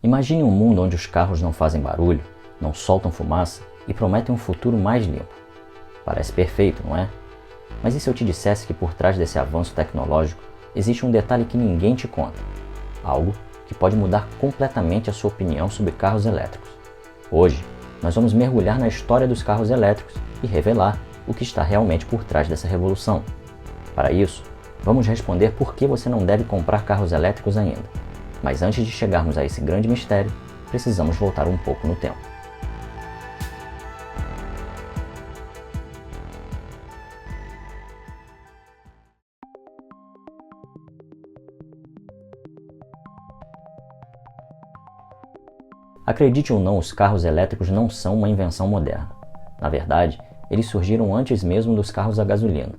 Imagine um mundo onde os carros não fazem barulho, não soltam fumaça e prometem um futuro mais limpo. Parece perfeito, não é? Mas e se eu te dissesse que por trás desse avanço tecnológico existe um detalhe que ninguém te conta? Algo que pode mudar completamente a sua opinião sobre carros elétricos. Hoje, nós vamos mergulhar na história dos carros elétricos e revelar o que está realmente por trás dessa revolução. Para isso, vamos responder por que você não deve comprar carros elétricos ainda. Mas antes de chegarmos a esse grande mistério, precisamos voltar um pouco no tempo. Acredite ou não, os carros elétricos não são uma invenção moderna. Na verdade, eles surgiram antes mesmo dos carros a gasolina.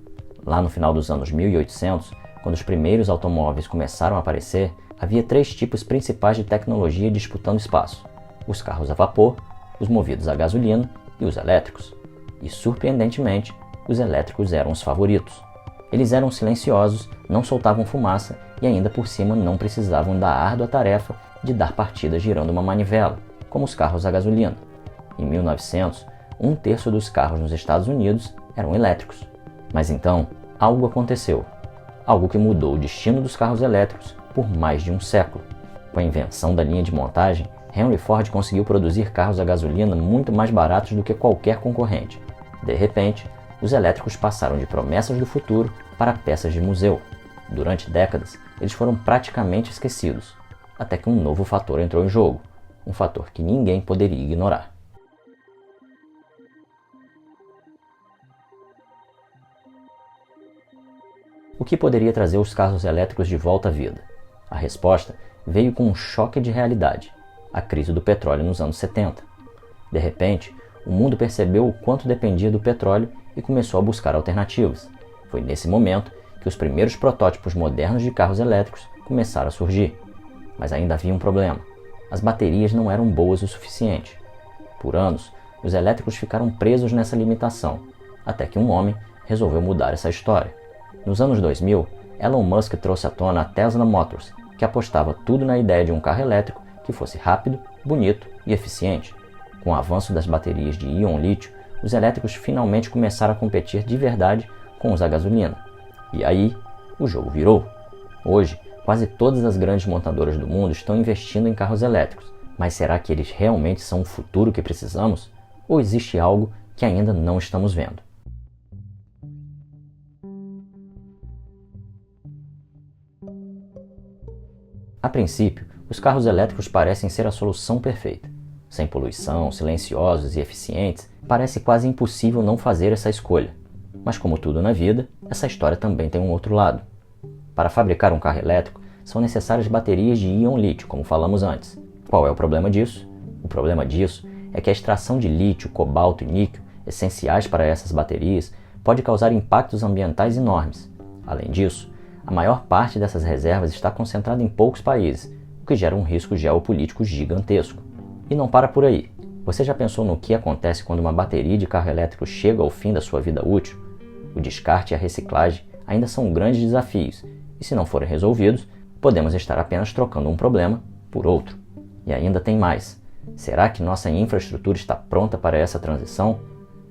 Lá no final dos anos 1800, quando os primeiros automóveis começaram a aparecer, havia 3 tipos principais de tecnologia disputando espaço: os carros a vapor, os movidos a gasolina e os elétricos. E, surpreendentemente, os elétricos eram os favoritos. Eles eram silenciosos, não soltavam fumaça e ainda por cima não precisavam da árdua tarefa de dar partida girando uma manivela, como os carros a gasolina. Em 1900, 1/3 dos carros nos Estados Unidos eram elétricos. Mas então, algo aconteceu. Algo que mudou o destino dos carros elétricos por mais de um século. Com a invenção da linha de montagem, Henry Ford conseguiu produzir carros a gasolina muito mais baratos do que qualquer concorrente. De repente, os elétricos passaram de promessas do futuro para peças de museu. Durante décadas, eles foram praticamente esquecidos, até que um novo fator entrou em jogo, um fator que ninguém poderia ignorar. O que poderia trazer os carros elétricos de volta à vida? A resposta veio com um choque de realidade: a crise do petróleo nos anos 70. De repente, o mundo percebeu o quanto dependia do petróleo e começou a buscar alternativas. Foi nesse momento que os primeiros protótipos modernos de carros elétricos começaram a surgir. Mas ainda havia um problema: as baterias não eram boas o suficiente. Por anos, os elétricos ficaram presos nessa limitação, até que um homem resolveu mudar essa história. Nos anos 2000, Elon Musk trouxe à tona a Tesla Motors, que apostava tudo na ideia de um carro elétrico que fosse rápido, bonito e eficiente. Com o avanço das baterias de íon lítio, os elétricos finalmente começaram a competir de verdade com os a gasolina. E aí, o jogo virou. Hoje, quase todas as grandes montadoras do mundo estão investindo em carros elétricos. Mas será que eles realmente são o futuro que precisamos? Ou existe algo que ainda não estamos vendo? A princípio, os carros elétricos parecem ser a solução perfeita. Sem poluição, silenciosos e eficientes, parece quase impossível não fazer essa escolha. Mas como tudo na vida, essa história também tem um outro lado. Para fabricar um carro elétrico, são necessárias baterias de íon lítio, como falamos antes. Qual é o problema disso? O problema disso é que a extração de lítio, cobalto e níquel, essenciais para essas baterias, pode causar impactos ambientais enormes. Além disso, a maior parte dessas reservas está concentrada em poucos países, o que gera um risco geopolítico gigantesco. E não para por aí. Você já pensou no que acontece quando uma bateria de carro elétrico chega ao fim da sua vida útil? O descarte e a reciclagem ainda são grandes desafios, e se não forem resolvidos, podemos estar apenas trocando um problema por outro. E ainda tem mais. Será que nossa infraestrutura está pronta para essa transição?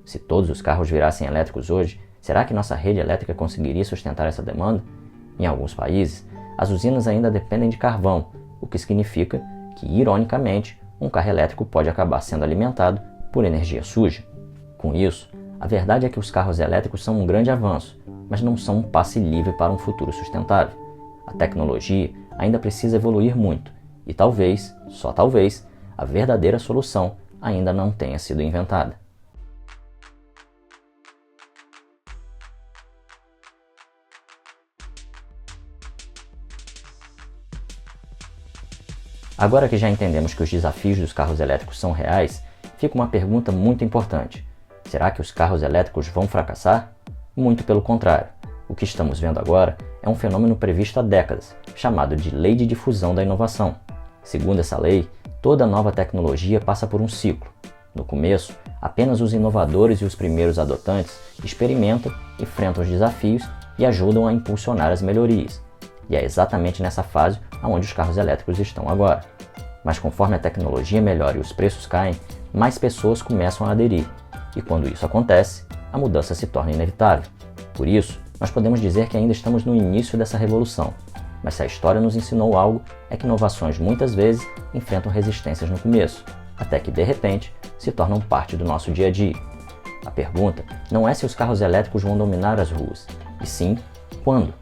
Se todos os carros virassem elétricos hoje, será que nossa rede elétrica conseguiria sustentar essa demanda? Em alguns países, as usinas ainda dependem de carvão, o que significa que, ironicamente, um carro elétrico pode acabar sendo alimentado por energia suja. Com isso, a verdade é que os carros elétricos são um grande avanço, mas não são um passe livre para um futuro sustentável. A tecnologia ainda precisa evoluir muito e talvez, só talvez, a verdadeira solução ainda não tenha sido inventada. Agora que já entendemos que os desafios dos carros elétricos são reais, fica uma pergunta muito importante. Será que os carros elétricos vão fracassar? Muito pelo contrário. O que estamos vendo agora é um fenômeno previsto há décadas, chamado de Lei de Difusão da Inovação. Segundo essa lei, toda nova tecnologia passa por um ciclo. No começo, apenas os inovadores e os primeiros adotantes experimentam, enfrentam os desafios e ajudam a impulsionar as melhorias. E é exatamente nessa fase onde os carros elétricos estão agora. Mas conforme a tecnologia melhora e os preços caem, mais pessoas começam a aderir. E quando isso acontece, a mudança se torna inevitável. Por isso, nós podemos dizer que ainda estamos no início dessa revolução. Mas se a história nos ensinou algo, é que inovações muitas vezes enfrentam resistências no começo, até que de repente se tornam parte do nosso dia a dia. A pergunta não é se os carros elétricos vão dominar as ruas, e sim quando.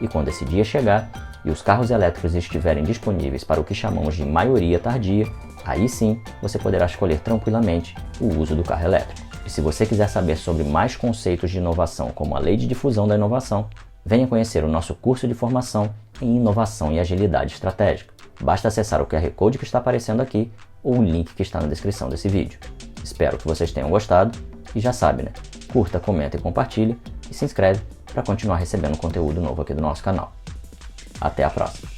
E quando esse dia chegar e os carros elétricos estiverem disponíveis para o que chamamos de maioria tardia, aí sim você poderá escolher tranquilamente o uso do carro elétrico. E se você quiser saber sobre mais conceitos de inovação, como a Lei de Difusão da Inovação, venha conhecer o nosso curso de formação em Inovação e Agilidade Estratégica. Basta acessar o QR Code que está aparecendo aqui ou o link que está na descrição desse vídeo. Espero que vocês tenham gostado e já sabe, né? Curta, comenta e compartilha e se inscreve para continuar recebendo conteúdo novo aqui do nosso canal. Até a próxima!